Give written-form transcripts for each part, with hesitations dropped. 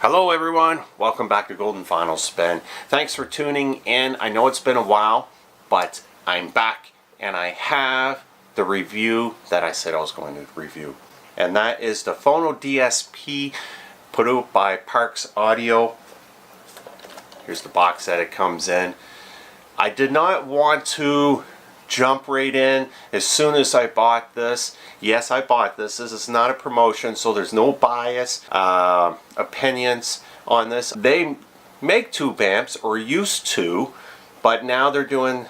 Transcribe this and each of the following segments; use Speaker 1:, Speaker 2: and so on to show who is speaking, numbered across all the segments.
Speaker 1: Hello everyone, welcome back to Golden Final Spin. Thanks for tuning in. I know it's been a while, but I'm back and I have the review that I said I was going to review. And that is the Phono DSP put out by Parks Audio. Here's the box that it comes in. I did not want to jump right in as soon as I bought this. Yes, I bought this. This is not a promotion, so there's no bias opinions on this. They make tube amps, or used to, but now they're doing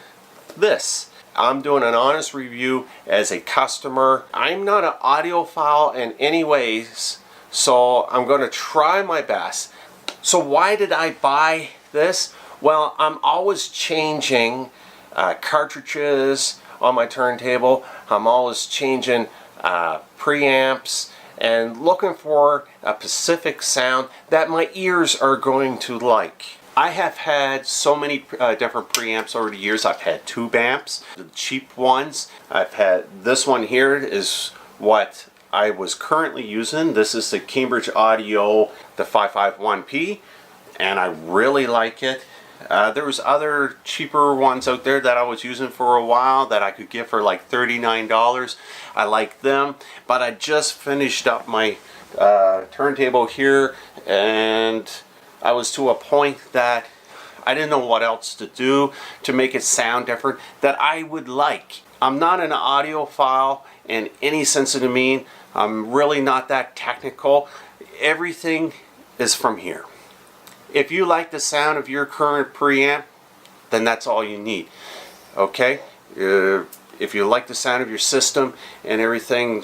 Speaker 1: this. I'm doing an honest review as a customer. I'm not an audiophile in any ways, so I'm going to try my best. So why did I buy this? Well, I'm always changing cartridges on my turntable. I'm always changing preamps and looking for a specific sound that my ears are going to like. I have had so many different preamps over the years. I've had tube amps, the cheap ones. I've had this one here is what I was currently using. This is the Cambridge Audio, the 551P, and I really like it. There was other cheaper ones out there that I was using for a while that I could get for like $39. I like them, but I just finished up my turntable here and I was to a point that I didn't know what else to do to make it sound different that I would like. I'm not an audiophile in any sense of the mean. I'm really not that technical. Everything is from here. If you like the sound of your current preamp, then that's all you need. Okay? If you like the sound of your system and everything,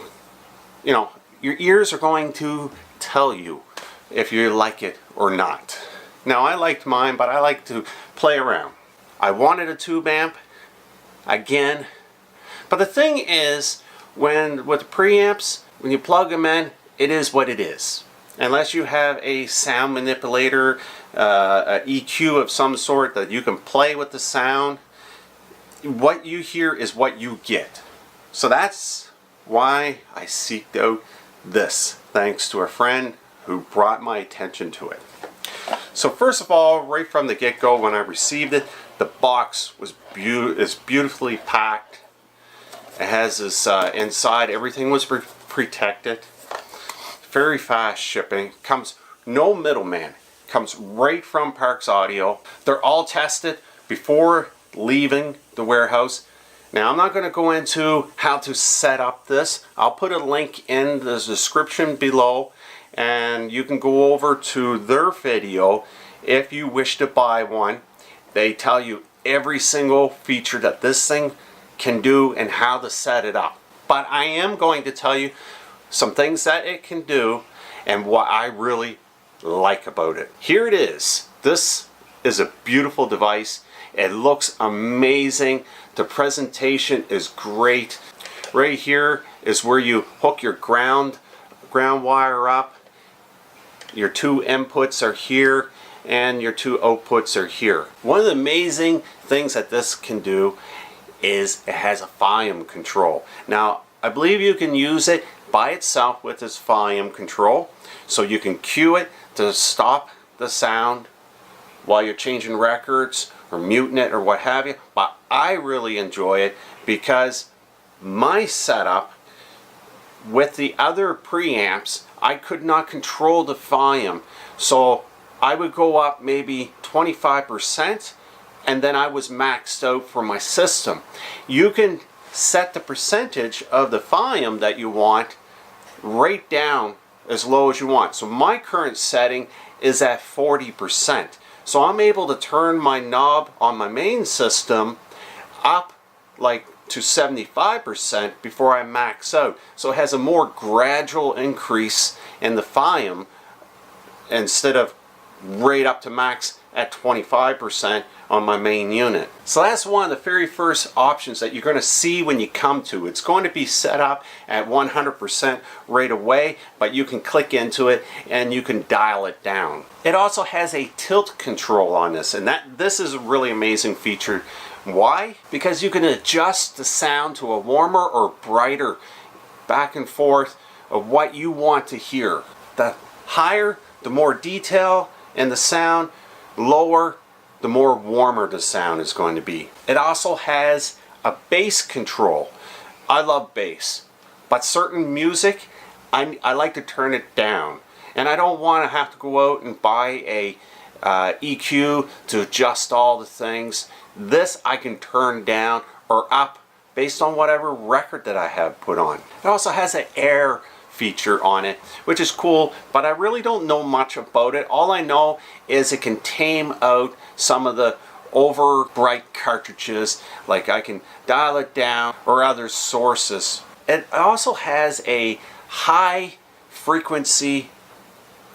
Speaker 1: you know, your ears are going to tell you if you like it or not. Now, I liked mine, but I like to play around. I wanted a tube amp, again. But the thing is, with the preamps, when you plug them in, it is what it is. Unless you have a sound manipulator, an EQ of some sort that you can play with the sound, what you hear is what you get. So that's why I seeked out this, thanks to a friend who brought my attention to it. So first of all, right from the get-go, when I received it, the box was beautifully packed. It has this inside, everything was protected. Very fast shipping. Comes no middleman. Comes right from Parks Audio. They're all tested before leaving the warehouse. Now, I'm not going to go into how to set up this. I'll put a link in the description below, and you can go over to their video if you wish to buy one. They tell you every single feature that this thing can do and how to set it up. But I am going to tell you some things that it can do and what I really like about it. Here it is. This is a beautiful device. It looks amazing. The presentation is great. Right here is where you hook your ground wire up. Your two inputs are here and your two outputs are here. One of the amazing things that this can do is it has a volume control. Now, I believe you can use it by itself with this volume control, so you can cue it to stop the sound while you're changing records or muting it or what have you. But I really enjoy it because my setup with the other preamps, I could not control the volume, so I would go up maybe 25% and then I was maxed out for my system. You can set the percentage of the volume that you want right down as low as you want. So my current setting is at 40%. So I'm able to turn my knob on my main system up like to 75% before I max out. So it has a more gradual increase in the volume instead of right up to max at 25% on my main unit. So that's one of the very first options that you're going to see when you come to. It's going to be set up at 100% right away, but you can click into it and you can dial it down. It also has a tilt control on this, and this is a really amazing feature. Why? Because you can adjust the sound to a warmer or brighter back and forth of what you want to hear. The higher the more detail in the sound, lower, the more warmer the sound is going to be. It also has a bass control. I love bass, but certain music, I like to turn it down. And I don't want to have to go out and buy a EQ to adjust all the things. This I can turn down or up based on whatever record that I have put on. It also has an air feature on it, which is cool, but I really don't know much about it. All I know is it can tame out some of the over bright cartridges, like I can dial it down, or other sources. It also has a high frequency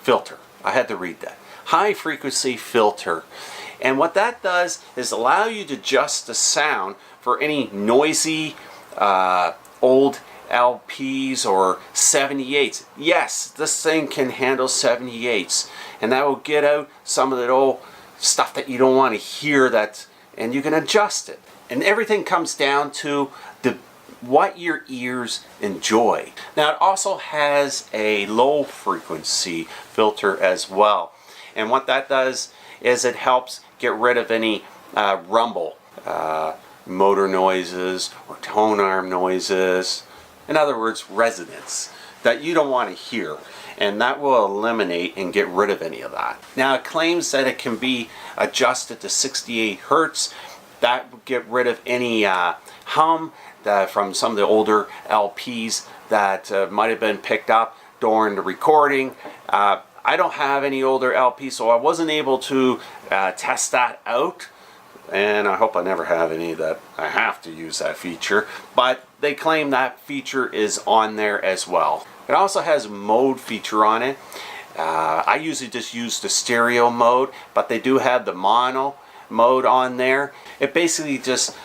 Speaker 1: filter. I had to read that. High frequency filter. And what that does is allow you to adjust the sound for any noisy old LPs or 78s. Yes, this thing can handle 78s, and that will get out some of that old stuff that you don't want to hear, and you can adjust it. And everything comes down to what your ears enjoy. Now it also has a low frequency filter as well, and what that does is it helps get rid of any rumble, motor noises or tone arm noises. In other words, resonance that you don't want to hear, and that will eliminate and get rid of any of that. Now it claims that it can be adjusted to 68 Hertz. That will get rid of any hum from some of the older LPs that might have been picked up during the recording. I don't have any older LPs, so I wasn't able to test that out. And I hope I never have any that I have to use that feature, but they claim that feature is on there as well. It also has a mode feature on it. I usually just use the stereo mode, but they do have the mono mode on there. It basically just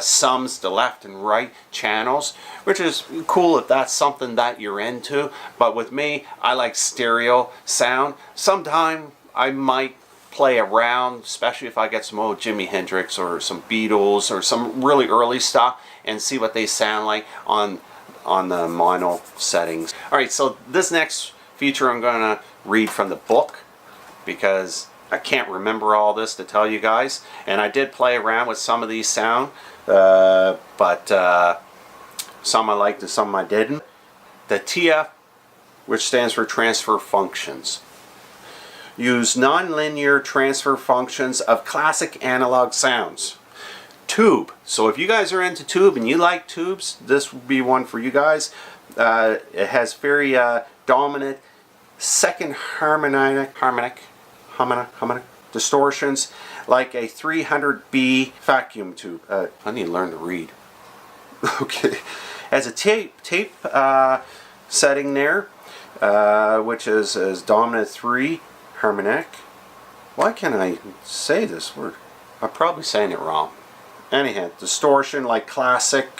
Speaker 1: sums the left and right channels, which is cool if that's something that you're into. But with me, I like stereo sound. Sometime I might play around, especially if I get some old Jimi Hendrix or some Beatles or some really early stuff, and see what they sound like on the mono settings. Alright, so this next feature I'm going to read from the book, because I can't remember all this to tell you guys, and I did play around with some of these sound, but some I liked and some I didn't. The TF, which stands for transfer functions. Use nonlinear transfer functions of classic analog sounds. Tube. So if you guys are into tube and you like tubes, this would be one for you guys. It has very dominant second harmonic distortions, like a 300B vacuum tube. I need to learn to read. Okay. Has a tape setting there, which is dominant 3 harmonic. Why can't I say this word? I'm probably saying it wrong. Anyhow, distortion like classic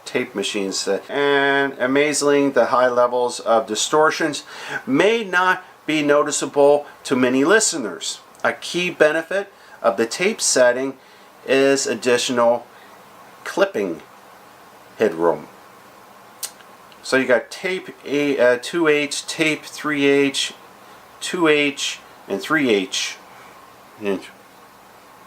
Speaker 1: tape machines. And amazingly, the high levels of distortions may not be noticeable to many listeners. A key benefit of the tape setting is additional clipping headroom. So you got tape 2H, tape 3H, 2H, and 3H.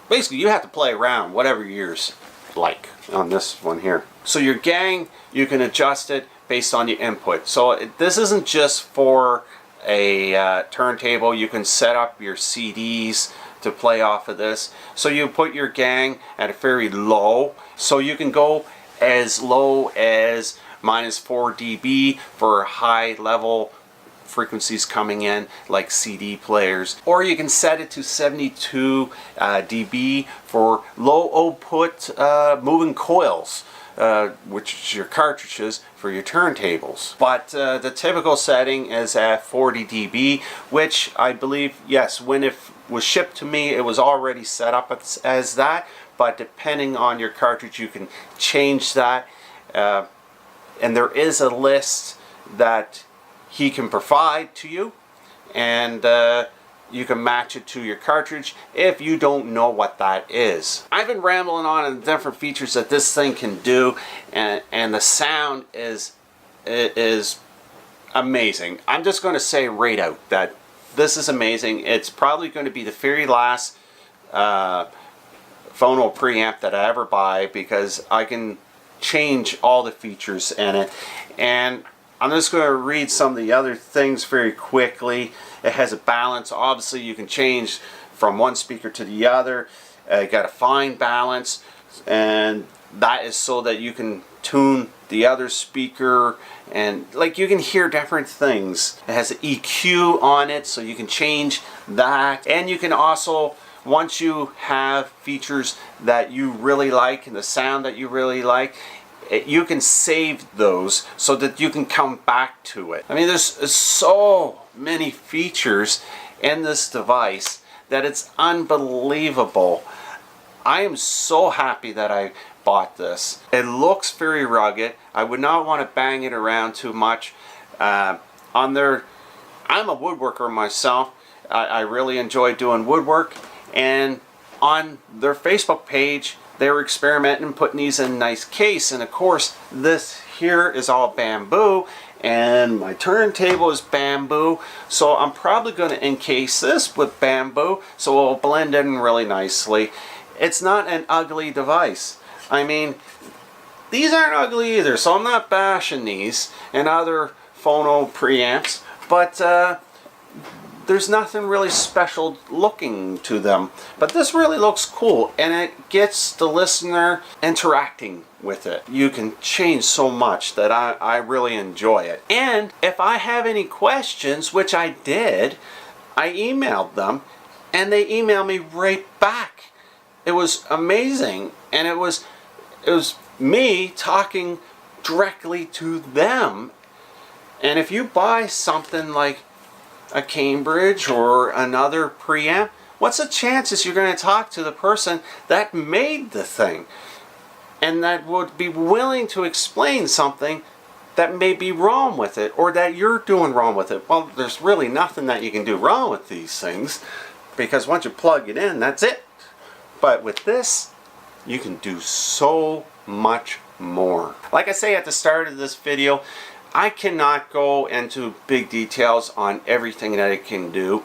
Speaker 1: Basically, you have to play around whatever your ears like on this one here. So your gang, you can adjust it based on your input. So this isn't just for a turntable. You can set up your CDs to play off of this. So you put your gang at a very low. So you can go as low as -4 dB for high level frequencies coming in, like CD players, or you can set it to 72 dB for low output moving coils, which is your cartridges for your turntables. But the typical setting is at 40 dB, which I believe, yes, when it was shipped to me, it was already set up as that, but depending on your cartridge, you can change that. And there is a list that he can provide to you, and you can match it to your cartridge if you don't know what that is. I've been rambling on the different features that this thing can do, and the sound is amazing. I'm just going to say right out that this is amazing. It's probably going to be the very last phono preamp that I ever buy, because I can change all the features in it. And I'm just going to read some of the other things very quickly. It has a balance. Obviously you can change from one speaker to the other. Got a fine balance, and that is so that you can tune the other speaker, and like you can hear different things. It has an EQ on it, so you can change that. And you can also, once you have features that you really like and the sound that you really like, you can save those so that you can come back to it. I mean, there's so many features in this device that it's unbelievable. I am so happy that I bought this. It looks very rugged. I would not want to bang it around too much. I'm a woodworker myself. I really enjoy doing woodwork, and on their Facebook page they were experimenting and putting these in a nice case. And of course this here is all bamboo, and my turntable is bamboo, so I'm probably going to encase this with bamboo so it will blend in really nicely. It's not an ugly device. I mean, these aren't ugly either, so I'm not bashing these and other phono preamps, but there's nothing really special looking to them. But this really looks cool, and it gets the listener interacting with it. You can change so much that I really enjoy it. And if I have any questions, which I did, I emailed them, and they emailed me right back. It was amazing, and it was me talking directly to them. And if you buy something like a Cambridge or another preamp, what's the chances you're going to talk to the person that made the thing and that would be willing to explain something that may be wrong with it, or that you're doing wrong with it? Well, there's really nothing that you can do wrong with these things, because once you plug it in, that's it. But with this, you can do so much more. Like I say at the start of this video, I cannot go into big details on everything that it can do,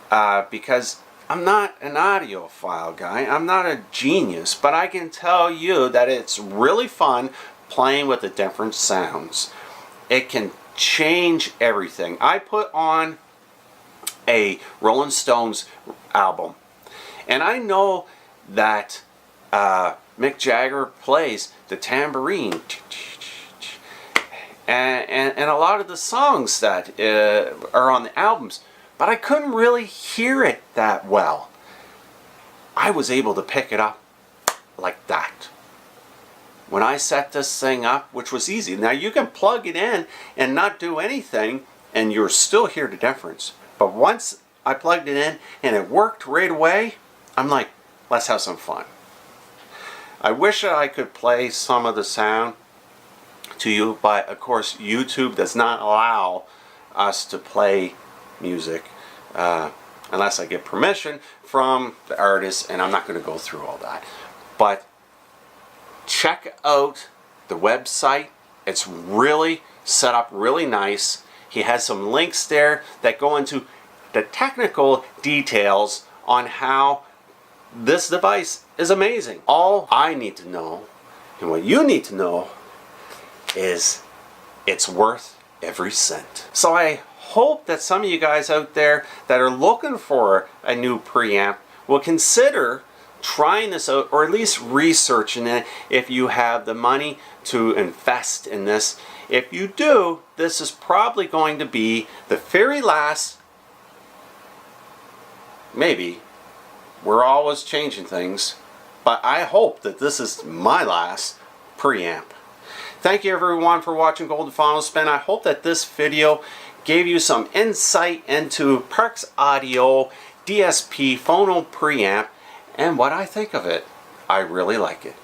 Speaker 1: because I'm not an audiophile guy. I'm not a genius, but I can tell you that it's really fun playing with the different sounds. It can change everything. I put on a Rolling Stones album, and I know that Mick Jagger plays the tambourine, and a lot of the songs that are on the albums, but I couldn't really hear it that well. I was able to pick it up like that when I set this thing up, which was easy. Now you can plug it in and not do anything, and you'll still hear the difference. But once I plugged it in and it worked right away, I'm like, let's have some fun. I wish that I could play some of the sound to you, but of course YouTube does not allow us to play music unless I get permission from the artist, and I'm not going to go through all that. But check out the website. It's really set up really nice. He has some links there that go into the technical details on how this device is amazing. All I need to know, and what you need to know, is it's worth every cent. So I hope that some of you guys out there that are looking for a new preamp will consider trying this out, or at least researching it if you have the money to invest in this. If you do, this is probably going to be the very last, maybe, we're always changing things, but I hope that this is my last preamp. Thank you everyone for watching Golden Phono Spin. I hope that this video gave you some insight into Parks Audio DSP Phono preamp and what I think of it. I really like it.